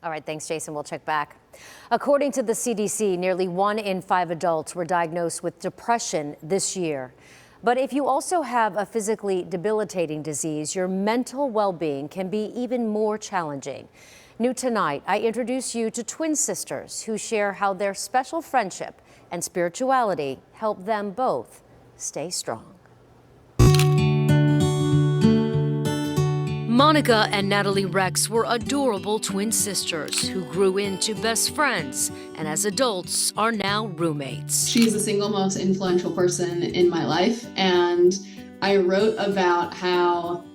All right, thanks, Jason. We'll check back. According to the CDC, nearly 1 in 5 adults were diagnosed with depression this year. But if you also have a physically debilitating disease, your mental well-being can be even more challenging. New tonight, I introduce you to twin sisters who share how their special friendship and spirituality help them both stay strong. Monica and Natalie Rex were adorable twin sisters who grew into best friends and as adults are now roommates. She's the single most influential person in my life, and I wrote about how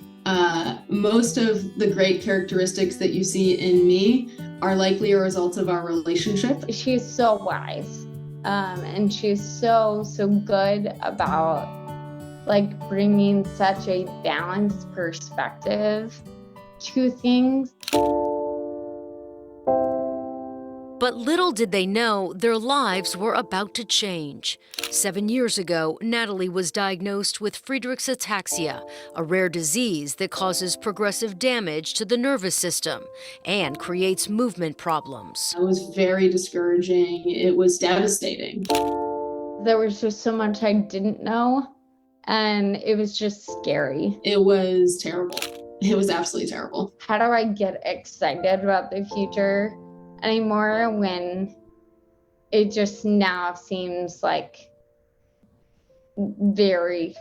most of the great characteristics that you see in me are likely a result of our relationship. She's so wise, and she's so good about bringing such a balanced perspective to things. But little did they know their lives were about to change. 7 years ago, Natalie was diagnosed with Friedreich's ataxia, a rare disease that causes progressive damage to the nervous system and creates movement problems. It was very discouraging. It was devastating. There was just so much I didn't know, and it was just scary. It was terrible. It was absolutely terrible. How do I get excited about the future anymore when it just now seems like very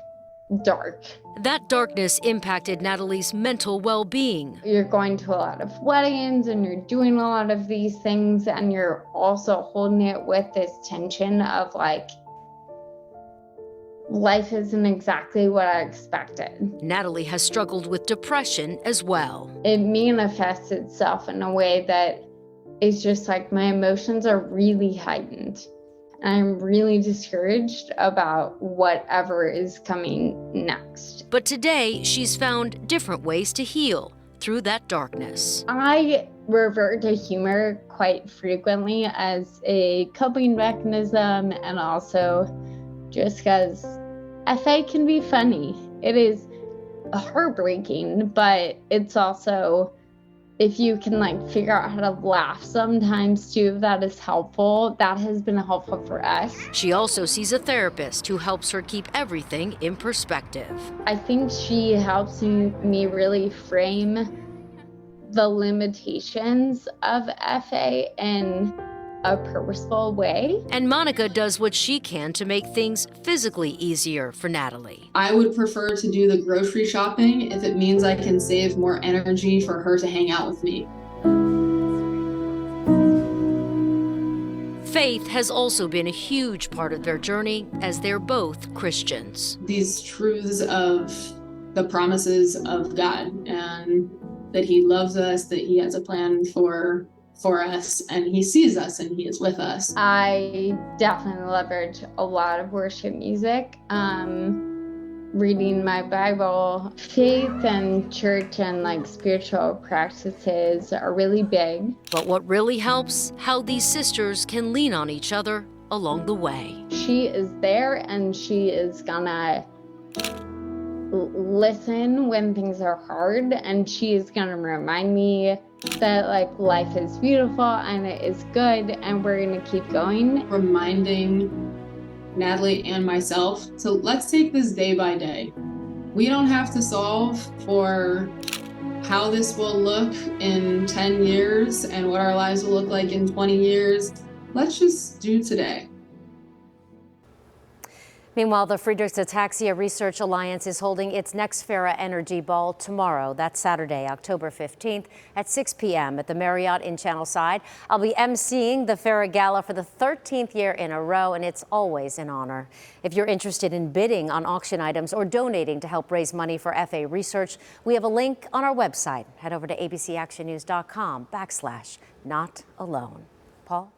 dark? That darkness impacted Natalie's mental well-being. You're going to a lot of weddings and you're doing a lot of these things, and you're also holding it with this tension of life isn't exactly what I expected. Natalie has struggled with depression as well. It manifests itself in a way that is just my emotions are really heightened. And I'm really discouraged about whatever is coming next. But today, she's found different ways to heal through that darkness. I revert to humor quite frequently as a coping mechanism, and also just because FA can be funny. It is heartbreaking, but it's also, if you can figure out how to laugh sometimes too, that is helpful. That has been helpful for us. She also sees a therapist who helps her keep everything in perspective. I think she helps me really frame the limitations of FA in a purposeful way. And Monica does what she can to make things physically easier for Natalie. I would prefer to do the grocery shopping if it means I can save more energy for her to hang out with me. Faith has also been a huge part of their journey as they're both Christians. These truths of the promises of God, and that He loves us, that He has a plan for us, and He sees us and He is with us. I definitely leverage a lot of worship music, reading my Bible. Faith and church and spiritual practices are really big. But what really helps, how these sisters can lean on each other along the way. She is there, and she is gonna listen when things are hard, and she is gonna remind me that life is beautiful and it is good, and we're gonna keep going. Reminding Natalie and myself, so let's take this day by day. We don't have to solve for how this will look in 10 years and what our lives will look like in 20 years. Let's just do today. Meanwhile, the Friedreich's Ataxia Research Alliance is holding its next Farah Energy Ball tomorrow. That's Saturday, October 15th at 6 p.m. at the Marriott in Channelside. I'll be emceeing the Farah Gala for the 13th year in a row, and it's always an honor. If you're interested in bidding on auction items or donating to help raise money for FA research, we have a link on our website. Head over to abcactionnews.com/notalone. Paul?